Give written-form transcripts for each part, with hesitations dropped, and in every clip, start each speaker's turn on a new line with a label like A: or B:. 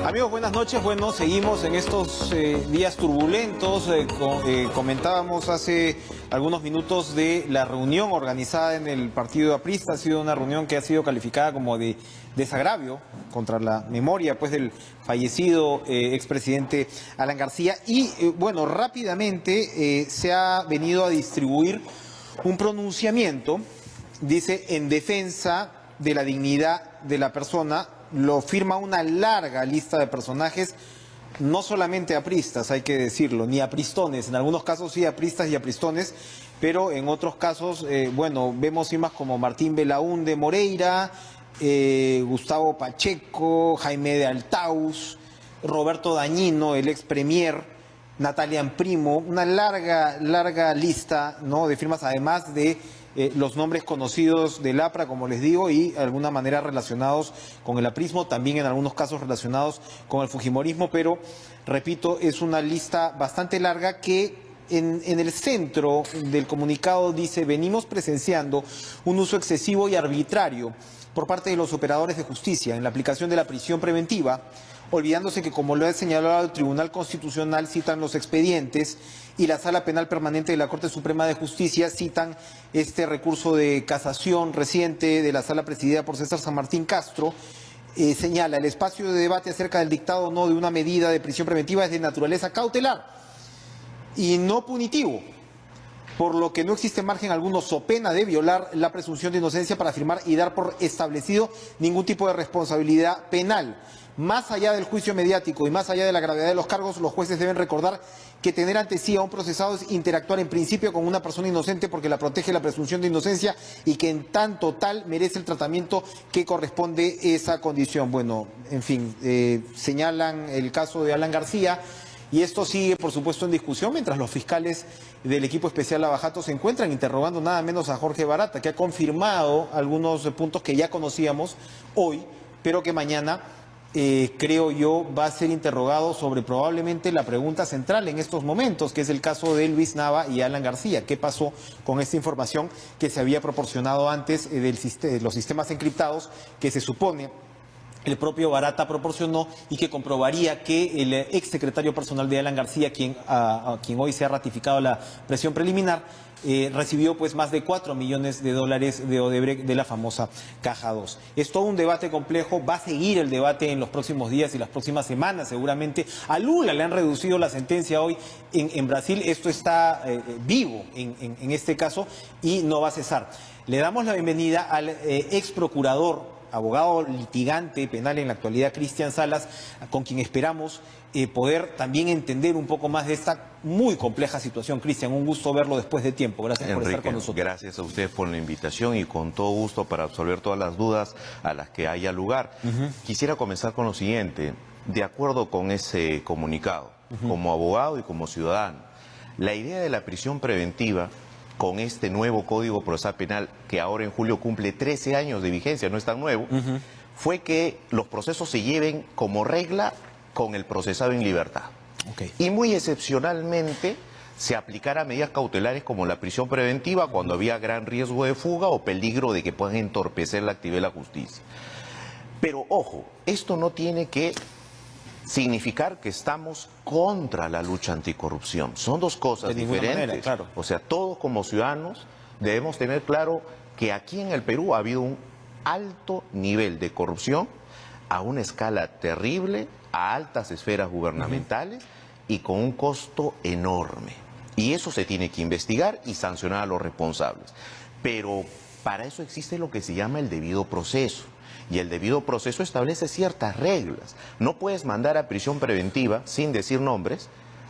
A: Amigos, buenas noches. Bueno, seguimos en estos días turbulentos. Comentábamos hace algunos minutos de la reunión organizada en el partido aprista. Ha sido una reunión que ha sido calificada como de desagravio contra la memoria pues del fallecido expresidente Alan García. Y bueno, rápidamente se ha venido a distribuir un pronunciamiento, dice, en defensa de la dignidad de la persona. Lo firma una larga lista de personajes, no solamente apristas, hay que decirlo, ni apristones, en algunos casos sí apristas y apristones, pero en otros casos, bueno, vemos firmas como Martín Belaúnde Moreira, Gustavo Pacheco, Jaime de Altaus, Roberto Dañino, el ex premier, Natalia Amprimo, una larga lista, ¿no?, de firmas, además de los nombres conocidos del APRA, como les digo, y de alguna manera relacionados con el aprismo, también en algunos casos relacionados con el fujimorismo, pero, repito, es una lista bastante larga que en el centro del comunicado dice: venimos presenciando un uso excesivo y arbitrario por parte de los operadores de justicia en la aplicación de la prisión preventiva, olvidándose que, como lo ha señalado el Tribunal Constitucional, citan los expedientes, y la Sala Penal Permanente de la Corte Suprema de Justicia citan este recurso de casación reciente de la Sala presidida por César San Martín Castro. Señala: el espacio de debate acerca del dictado o no de una medida de prisión preventiva es de naturaleza cautelar y no punitivo, por lo que no existe margen alguno, so pena de violar la presunción de inocencia, para afirmar y dar por establecido ningún tipo de responsabilidad penal. Más allá del juicio mediático y más allá de la gravedad de los cargos, los jueces deben recordar que tener ante sí a un procesado es interactuar en principio con una persona inocente, porque la protege la presunción de inocencia y que en tanto tal merece el tratamiento que corresponde esa condición. Bueno, en fin, señalan el caso de Alan García. Y esto sigue, por supuesto, en discusión, mientras los fiscales del equipo especial Lavajato se encuentran interrogando nada menos a Jorge Barata, que ha confirmado algunos puntos que ya conocíamos hoy, pero que mañana, creo yo, va a ser interrogado sobre probablemente la pregunta central en estos momentos, que es el caso de Luis Nava y Alan García. ¿Qué pasó con esta información que se había proporcionado antes de los sistemas encriptados, que se supone el propio Barata proporcionó, y que comprobaría que el exsecretario personal de Alan García, a quien hoy se ha ratificado la presión preliminar, recibió pues más de 4 millones de dólares de Odebrecht, de la famosa Caja 2. Es todo un debate complejo, va a seguir el debate en los próximos días y las próximas semanas seguramente. A Lula le han reducido la sentencia hoy en Brasil, esto está vivo en este caso y no va a cesar. Le damos la bienvenida al ex procurador, abogado litigante penal en la actualidad, Cristian Salas, con quien esperamos poder también entender un poco más de esta muy compleja situación. Cristian, un gusto verlo después de tiempo. Gracias, Enrique, por estar con nosotros.
B: Gracias a ustedes por la invitación y con todo gusto para absolver todas las dudas a las que haya lugar. Quisiera comenzar con lo siguiente. De acuerdo con ese comunicado, como abogado y como ciudadano, la idea de la prisión preventiva, con este nuevo Código Procesal Penal, que ahora en julio cumple 13 años de vigencia, no es tan nuevo, fue que los procesos se lleven como regla con el procesado en libertad. Y muy excepcionalmente se aplicara medidas cautelares como la prisión preventiva cuando había gran riesgo de fuga o peligro de que puedan entorpecer la actividad de la justicia. Pero ojo, esto no tiene que significar que estamos contra la lucha anticorrupción. Son dos cosas diferentes.
A: Manera, claro.
B: O sea, todos como ciudadanos debemos tener claro que aquí en el Perú ha habido un alto nivel de corrupción a una escala terrible, a altas esferas gubernamentales y con un costo enorme. Y eso se tiene que investigar y sancionar a los responsables. Pero para eso existe lo que se llama el debido proceso. Y el debido proceso establece ciertas reglas. No puedes mandar a prisión preventiva, sin decir nombres,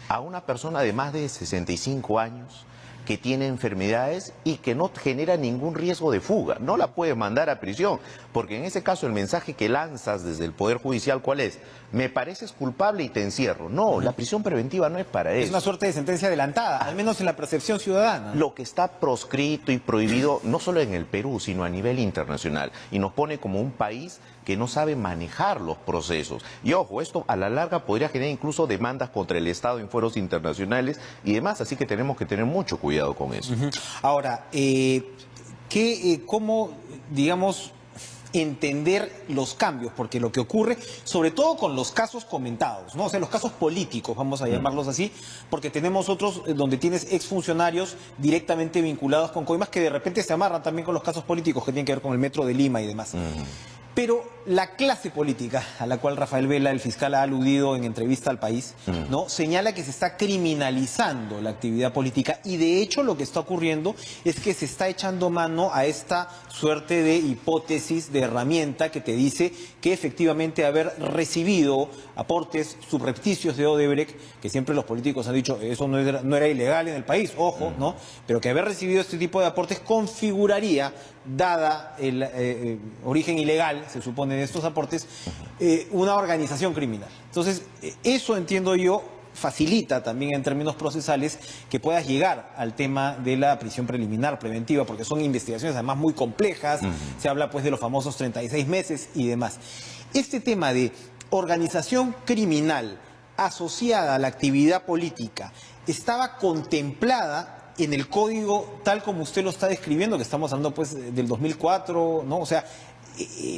B: a una persona de más de 65 años que tiene enfermedades y que no genera ningún riesgo de fuga. No la puedes mandar a prisión, porque en ese caso el mensaje que lanzas desde el Poder Judicial, ¿cuál es? Me pareces culpable y te encierro. No, la prisión preventiva no es para eso.
A: Es una suerte de sentencia adelantada, al menos en la percepción ciudadana.
B: Lo que está proscrito y prohibido no solo en el Perú, sino a nivel internacional. Y nos pone como un país que no sabe manejar los procesos. Y ojo, esto a la larga podría generar incluso demandas contra el Estado en foros internacionales y demás, así que tenemos que tener mucho cuidado con eso.
A: Ahora, ¿cómo, digamos, entender los cambios, porque lo que ocurre, sobre todo con los casos comentados, ¿no? O sea, los casos políticos, vamos a llamarlos así, porque tenemos otros donde tienes exfuncionarios directamente vinculados con coimas que de repente se amarran también con los casos políticos que tienen que ver con el Metro de Lima y demás. Pero la clase política a la cual Rafael Vela, el fiscal, ha aludido en entrevista al País, ¿no? Señala que se está criminalizando la actividad política y de hecho lo que está ocurriendo es que se está echando mano a esta suerte de hipótesis, de herramienta que te dice que efectivamente haber recibido aportes subrepticios de Odebrecht, que siempre los políticos han dicho eso no era ilegal en el país, ojo, ¿no? Pero que haber recibido este tipo de aportes configuraría, dada el origen ilegal, se supone, de estos aportes, una organización criminal. Entonces, eso entiendo yo facilita también en términos procesales que puedas llegar al tema de la prisión preliminar preventiva, porque son investigaciones además muy complejas, se habla pues de los famosos 36 meses y demás. Este tema de organización criminal asociada a la actividad política estaba contemplada en el código tal como usted lo está describiendo, que estamos hablando pues del 2004, ¿no? O sea,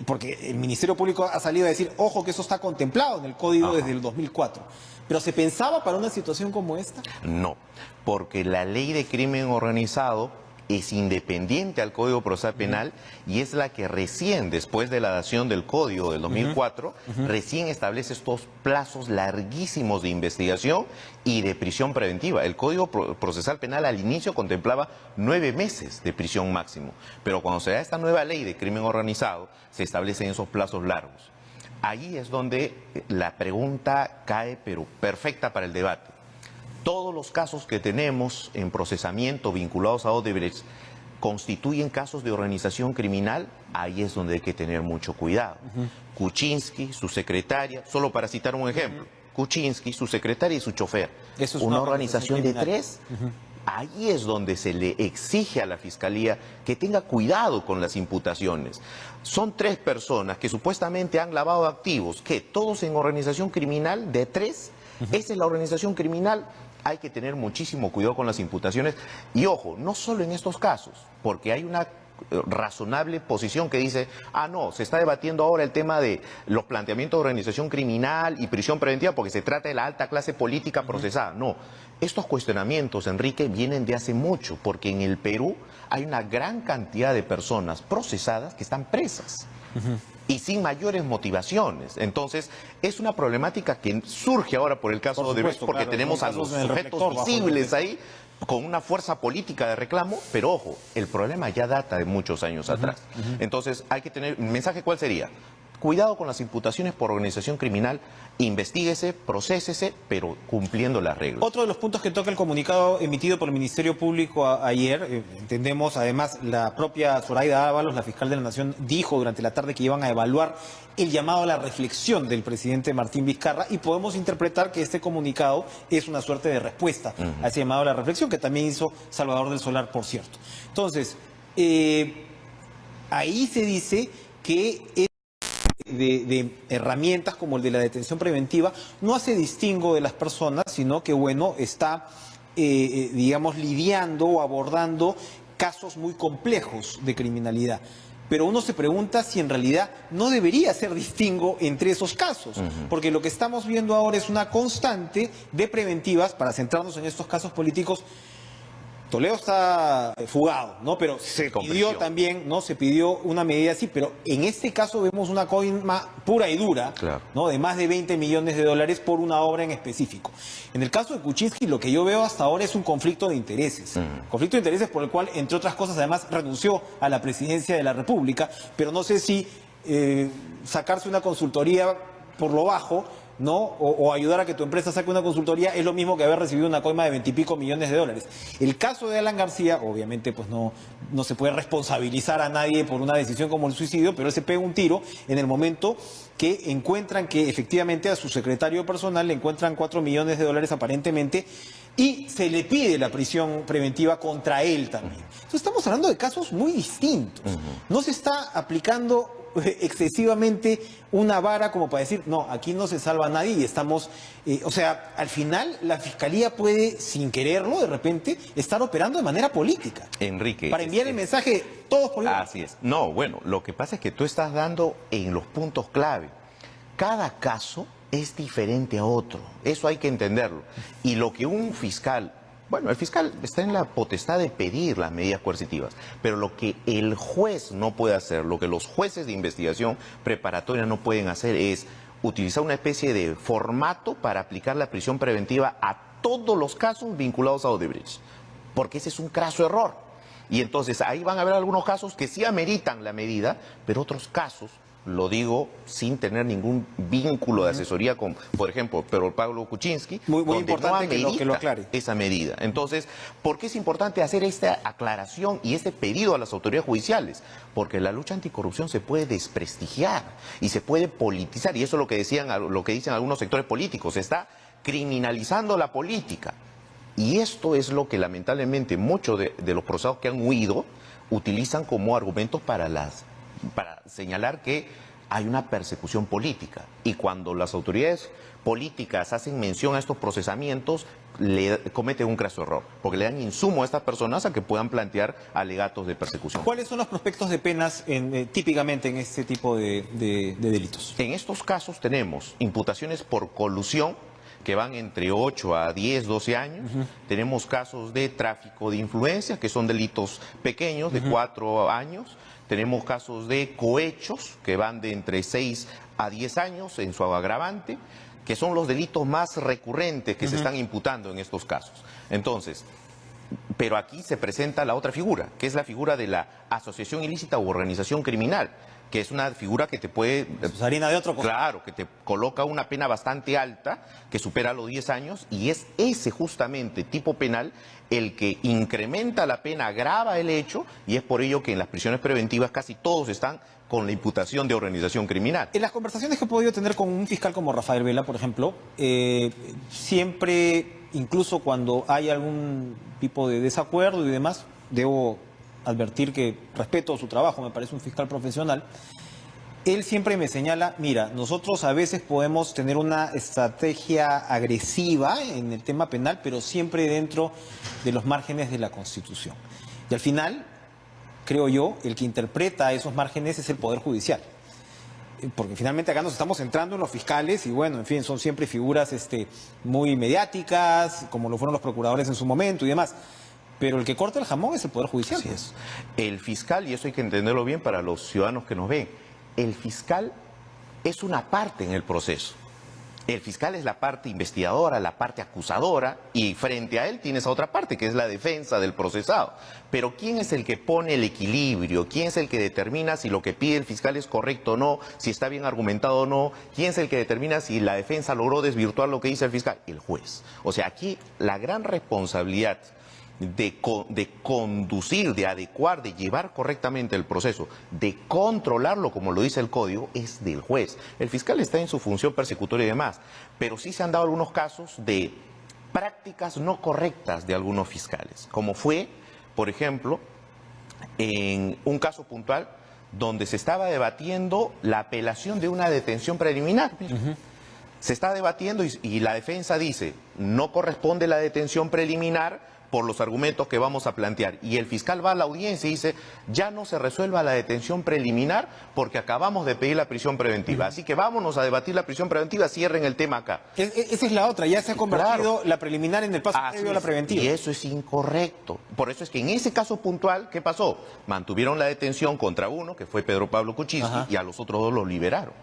A: porque el Ministerio Público ha salido a decir, ojo, que eso está contemplado en el código desde el 2004. ¿Pero se pensaba para una situación como esta?
B: No, porque la ley de crimen organizado es independiente al Código Procesal Penal y es la que recién, después de la dación del Código del 2004, recién establece estos plazos larguísimos de investigación y de prisión preventiva. El Código Procesal Penal al inicio contemplaba 9 meses de prisión máximo, pero cuando se da esta nueva ley de crimen organizado, se establecen esos plazos largos. Ahí es donde la pregunta cae, pero perfecta para el debate. Todos los casos que tenemos en procesamiento vinculados a Odebrecht constituyen casos de organización criminal. Ahí es donde hay que tener mucho cuidado. Kuczynski, su secretaria, solo para citar un ejemplo, Kuczynski, su secretaria y su chofer.
A: Eso es
B: una organización de 3. Ahí es donde se le exige a la Fiscalía que tenga cuidado con las imputaciones. Son 3 personas que supuestamente han lavado activos, que todos en organización criminal de 3. Esa es la organización criminal. Hay que tener muchísimo cuidado con las imputaciones. Y ojo, no solo en estos casos, porque hay una razonable posición que dice, no, se está debatiendo ahora el tema de los planteamientos de organización criminal y prisión preventiva porque se trata de la alta clase política procesada. No, estos cuestionamientos, Enrique, vienen de hace mucho, porque en el Perú hay una gran cantidad de personas procesadas que están presas. Y sin mayores motivaciones. Entonces, es una problemática que surge ahora por el caso de Odebrecht, porque claro, tenemos a los sujetos visibles ahí con una fuerza política de reclamo, pero ojo, el problema ya data de muchos años atrás. Entonces, hay que tener, ¿el mensaje cuál sería? Cuidado con las imputaciones por organización criminal, investíguese, procésese, pero cumpliendo las reglas.
A: Otro de los puntos que toca el comunicado emitido por el Ministerio Público ayer, entendemos, además, la propia Zoraida Ábalos, la fiscal de la Nación, dijo durante la tarde que iban a evaluar el llamado a la reflexión del presidente Martín Vizcarra, y podemos interpretar que este comunicado es una suerte de respuesta a ese llamado a la reflexión, que también hizo Salvador del Solar, por cierto. Entonces, ahí se dice que de herramientas como el de la detención preventiva no hace distingo de las personas, sino que, bueno, está, digamos, lidiando o abordando casos muy complejos de criminalidad. Pero uno se pregunta si en realidad no debería hacer distingo entre esos casos, porque lo que estamos viendo ahora es una constante de preventivas, para centrarnos en estos casos políticos. Toledo está fugado, ¿no? Pero se pidió también, ¿no? Se pidió una medida así, pero en este caso vemos una coima pura y dura, claro, ¿no? De más de 20 millones de dólares por una obra en específico. En el caso de Kuczynski, lo que yo veo hasta ahora es un conflicto de intereses. Conflicto de intereses por el cual, entre otras cosas, además renunció a la presidencia de la República, pero no sé si sacarse una consultoría por lo bajo, ¿no? O ayudar a que tu empresa saque una consultoría es lo mismo que haber recibido una coima de 20 y pico millones de dólares. El caso de Alan García, obviamente, pues no se puede responsabilizar a nadie por una decisión como el suicidio, pero él se pega un tiro en el momento que encuentran que efectivamente a su secretario personal le encuentran 4 millones de dólares aparentemente, y se le pide la prisión preventiva contra él también. Entonces estamos hablando de casos muy distintos. No se está aplicando excesivamente una vara como para decir, no, aquí no se salva a nadie y estamos... o sea, al final la Fiscalía puede, sin quererlo, de repente, estar operando de manera política.
B: Enrique.
A: Para enviar el mensaje, todos por igual.
B: Así es. No, bueno, lo que pasa es que tú estás dando en los puntos clave. Cada caso es diferente a otro. Eso hay que entenderlo. Y lo que un fiscal... Bueno, el fiscal está en la potestad de pedir las medidas coercitivas, pero lo que el juez no puede hacer, lo que los jueces de investigación preparatoria no pueden hacer es utilizar una especie de formato para aplicar la prisión preventiva a todos los casos vinculados a Odebrecht, porque ese es un craso error. Y entonces ahí van a haber algunos casos que sí ameritan la medida, pero otros casos, lo digo sin tener ningún vínculo de asesoría con, por ejemplo, Pedro Pablo Kuczynski,
A: Muy
B: donde
A: importante
B: no
A: que lo aclare.
B: esa medida. Entonces, ¿por qué es importante hacer esta aclaración y este pedido a las autoridades judiciales? Porque la lucha anticorrupción se puede desprestigiar y se puede politizar, y eso es lo que dicen algunos sectores políticos, se está criminalizando la política. Y esto es lo que lamentablemente muchos de los procesados que han huido utilizan como argumentos para señalar que hay una persecución política. Y cuando las autoridades políticas hacen mención a estos procesamientos, le cometen un craso error, porque le dan insumo a estas personas a que puedan plantear alegatos de persecución.
A: ¿Cuáles son los prospectos de penas típicamente en este tipo de delitos?
B: En estos casos tenemos imputaciones por colusión, que van entre 8 a 10, 12 años. Tenemos casos de tráfico de influencia, que son delitos pequeños, de 4 años. Tenemos casos de cohechos, que van de entre 6 a 10 años en su agravante, que son los delitos más recurrentes que se están imputando en estos casos. Entonces, pero aquí se presenta la otra figura, que es la figura de la asociación ilícita u organización criminal, que es una figura que te puede...
A: Pues harina de otro cosa.
B: Claro, que te coloca una pena bastante alta, que supera los 10 años, y es ese justamente tipo penal el que incrementa la pena, agrava el hecho, y es por ello que en las prisiones preventivas casi todos están con la imputación de organización criminal.
A: En las conversaciones que he podido tener con un fiscal como Rafael Vela, por ejemplo, siempre, incluso cuando hay algún tipo de desacuerdo y demás, debo advertir que respeto su trabajo, me parece un fiscal profesional, él siempre me señala, mira, nosotros a veces podemos tener una estrategia agresiva en el tema penal, pero siempre dentro de los márgenes de la Constitución. Y al final, creo yo, el que interpreta esos márgenes es el Poder Judicial. Porque finalmente acá nos estamos centrando en los fiscales y bueno, en fin, son siempre figuras muy mediáticas, como lo fueron los procuradores en su momento y demás. Pero el que corta el jamón es el Poder Judicial.
B: Así es. El fiscal, y eso hay que entenderlo bien para los ciudadanos que nos ven, el fiscal es una parte en el proceso. El fiscal es la parte investigadora, la parte acusadora, y frente a él tienes a otra parte, que es la defensa del procesado. Pero ¿quién es el que pone el equilibrio? ¿Quién es el que determina si lo que pide el fiscal es correcto o no? Si está bien argumentado o no. ¿Quién es el que determina si la defensa logró desvirtuar lo que dice el fiscal? El juez. O sea, aquí la gran responsabilidad de conducir, de adecuar, de llevar correctamente el proceso, de controlarlo como lo dice el código, es del juez. El fiscal está en su función persecutoria y demás, pero sí se han dado algunos casos de prácticas no correctas de algunos fiscales, como fue, por ejemplo, en un caso puntual donde se estaba debatiendo la apelación de una detención preliminar. Se está debatiendo y la defensa dice, no corresponde la detención preliminar por los argumentos que vamos a plantear. Y el fiscal va a la audiencia y dice, ya no se resuelva la detención preliminar porque acabamos de pedir la prisión preventiva. Así que vámonos a debatir la prisión preventiva, cierren el tema acá.
A: Esa es la otra, ya se ha convertido la preliminar en el paso previo a la preventiva.
B: Y eso es incorrecto. Por eso es que en ese caso puntual, ¿qué pasó? Mantuvieron la detención contra uno, que fue Pedro Pablo Kuczynski, y a los otros dos los liberaron.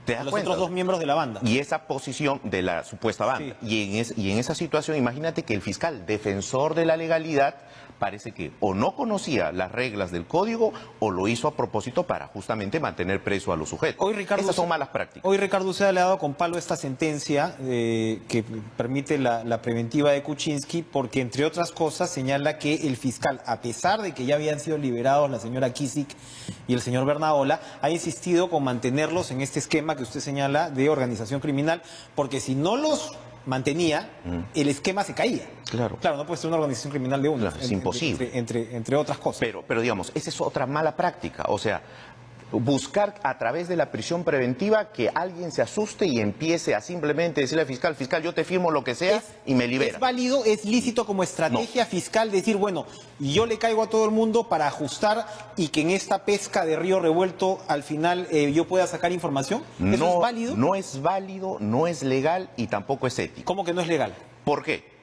A: A los otros dos miembros de la banda.
B: Y esa posición de la supuesta banda. Sí. Y en esa situación, imagínate que el fiscal defensor de la legalidad parece que o no conocía las reglas del código o lo hizo a propósito para justamente mantener preso a los sujetos.
A: Hoy, Ricardo,
B: esas son malas prácticas.
A: Hoy Ricardo Uceda le ha dado con palo esta sentencia que permite la preventiva de Kuczynski porque, entre otras cosas, señala que el fiscal, a pesar de que ya habían sido liberados la señora Kisic y el señor Bernaola, ha insistido con mantenerlos en este esquema que usted señala de organización criminal, porque si no los mantenía, el esquema se caía.
B: Claro.
A: Claro, no puede ser una organización criminal de uno.
B: Claro, es imposible.
A: Entre otras cosas.
B: Pero digamos, esa es otra mala práctica. O sea, buscar a través de la prisión preventiva que alguien se asuste y empiece a simplemente decirle al fiscal, fiscal, yo te firmo lo que sea y me libera.
A: ¿Es válido, es lícito como estrategia fiscal decir, bueno, yo le caigo a todo el mundo para ajustar y que en esta pesca de río revuelto al final yo pueda sacar información? ¿Eso es válido?
B: No es válido, no es legal y tampoco es ético.
A: ¿Cómo que no es legal?
B: ¿Por qué?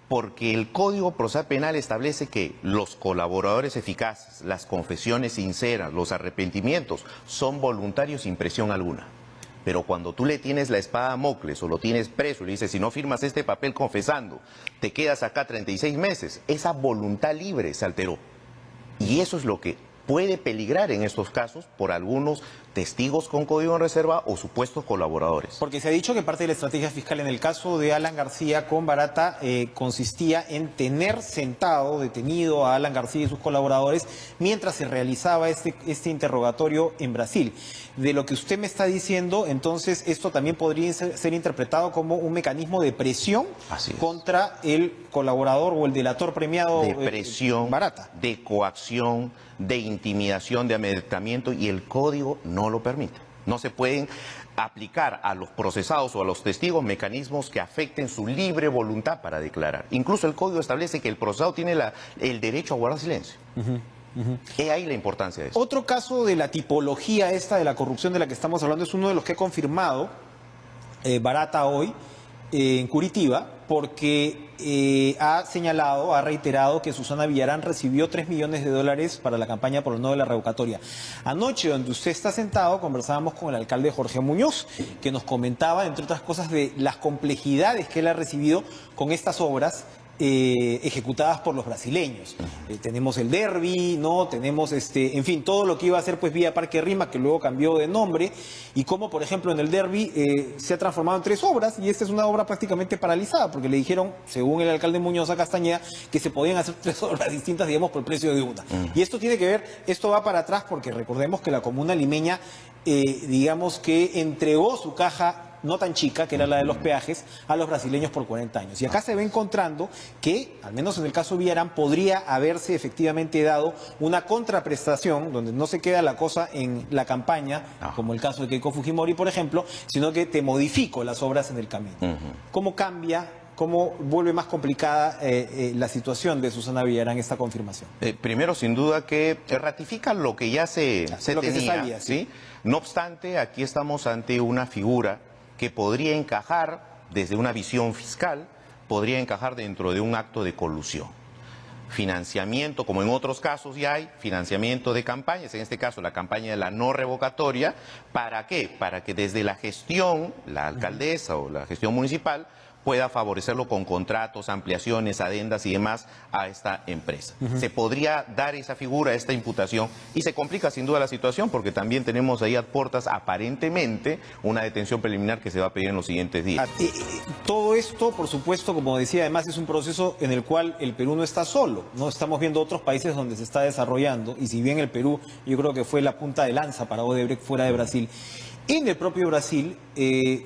B: Porque el Código Procesal Penal establece que los colaboradores eficaces, las confesiones sinceras, los arrepentimientos son voluntarios sin presión alguna. Pero cuando tú le tienes la espada a Damocles o lo tienes preso y le dices, si no firmas este papel confesando, te quedas acá 36 meses, esa voluntad libre se alteró. Y eso es lo que puede peligrar en estos casos por algunos testigos con código en reserva o supuestos colaboradores.
A: Porque se ha dicho que parte de la estrategia fiscal en el caso de Alan García con Barata consistía en tener sentado, detenido a Alan García y sus colaboradores mientras se realizaba este interrogatorio en Brasil. De lo que usted me está diciendo, entonces esto también podría ser interpretado como un mecanismo de presión contra el colaborador o el delator premiado
B: de presión,
A: Barata.
B: De coacción, de intimidación, de amedrentamiento, y el código no lo permite. No se pueden aplicar a los procesados o a los testigos mecanismos que afecten su libre voluntad para declarar. Incluso el código establece que el procesado tiene el derecho a guardar silencio. Es ahí la importancia de eso.
A: Otro caso de la tipología esta de la corrupción de la que estamos hablando es uno de los que ha confirmado Barata hoy en Curitiba, porque ha señalado, ha reiterado que Susana Villarán recibió $3 millones para la campaña por el no de la revocatoria. Anoche, donde usted está sentado, conversábamos con el alcalde Jorge Muñoz, que nos comentaba, entre otras cosas, de las complejidades que él ha recibido con estas obras ejecutadas por los brasileños. Tenemos el Derby, ¿no? Tenemos, en fin, todo lo que iba a ser pues vía Parque Rima, que luego cambió de nombre, y como, por ejemplo, en el Derby se ha transformado en 3 obras, y esta es una obra prácticamente paralizada, porque le dijeron, según el alcalde Muñoz a Castañeda, que se podían hacer 3 obras distintas, digamos, por el precio de una. Y esto tiene que ver, esto va para atrás, porque recordemos que la comuna limeña, digamos que entregó su caja no tan chica, que era la de los peajes, a los brasileños por 40 años. Y acá se va encontrando que, al menos en el caso de Villarán, podría haberse efectivamente dado una contraprestación, donde no se queda la cosa en la campaña, como el caso de Keiko Fujimori, por ejemplo, sino que te modifico las obras en el camino. ¿Cómo cambia, cómo vuelve más complicada la situación de Susana Villarán esta confirmación?
B: Primero, sin duda, que ratifica lo que ya se tenía,
A: que se sabía,
B: ¿sí? No obstante, aquí estamos ante una figura que podría encajar, desde una visión fiscal, podría encajar dentro de un acto de colusión. Financiamiento, como en otros casos ya hay, financiamiento de campañas, en este caso la campaña de la no revocatoria. ¿Para qué? Para que desde la gestión, la alcaldesa o la gestión municipal, pueda favorecerlo con contratos, ampliaciones, adendas y demás a esta empresa. Se podría dar esa figura, esta imputación, y se complica sin duda la situación porque también tenemos ahí a puertas aparentemente una detención preliminar que se va a pedir en los siguientes días.
A: Todo esto, por supuesto, como decía, además es un proceso en el cual el Perú no está solo, ¿no? Estamos viendo otros países donde se está desarrollando, y si bien el Perú yo creo que fue la punta de lanza para Odebrecht fuera de Brasil, en el propio Brasil,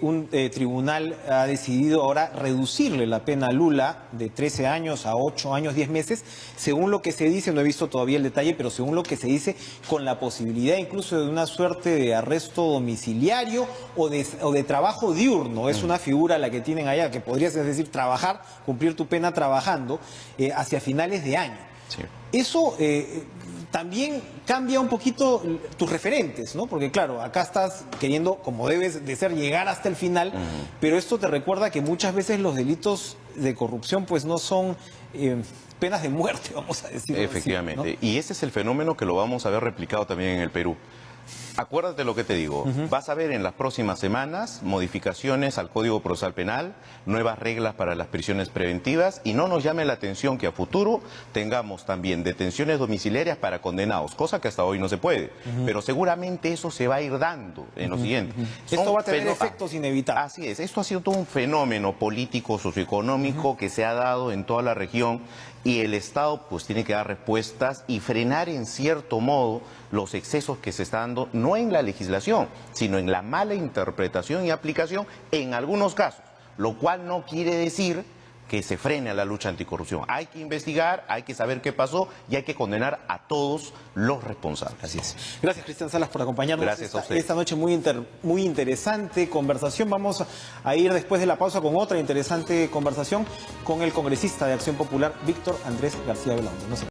A: un tribunal ha decidido ahora reducirle la pena a Lula de 13 años a 8 años, 10 meses, según lo que se dice, no he visto todavía el detalle, pero según lo que se dice, con la posibilidad incluso de una suerte de arresto domiciliario o de trabajo diurno. Es una figura la que tienen allá, que podrías, es decir, trabajar, cumplir tu pena trabajando hacia finales de año.
B: Sí.
A: Eso también cambia un poquito tus referentes, ¿no? Porque claro, acá estás queriendo, como debes de ser, llegar hasta el final, pero esto te recuerda que muchas veces los delitos de corrupción pues no son penas de muerte, vamos a decir.
B: Efectivamente,
A: así, ¿no?
B: Y ese es el fenómeno que lo vamos a ver replicado también en el Perú. Acuérdate lo que te digo, vas a ver en las próximas semanas modificaciones al Código Procesal Penal, nuevas reglas para las prisiones preventivas, y no nos llame la atención que a futuro tengamos también detenciones domiciliarias para condenados, cosa que hasta hoy no se puede, pero seguramente eso se va a ir dando en lo siguiente.
A: Esto va a tener efectos inevitables.
B: Así es, esto ha sido todo un fenómeno político, socioeconómico que se ha dado en toda la región, y el Estado pues tiene que dar respuestas y frenar en cierto modo los excesos que se están dando, no en la legislación, sino en la mala interpretación y aplicación en algunos casos, lo cual no quiere decir que se frene a la lucha anticorrupción. Hay que investigar, hay que saber qué pasó y hay que condenar a todos los responsables.
A: Así es. Gracias, Cristian Salas, por acompañarnos.
B: Gracias a ustedes.
A: Esta noche muy interesante conversación. Vamos a ir después de la pausa con otra interesante conversación con el congresista de Acción Popular, Víctor Andrés García Belaunde. No se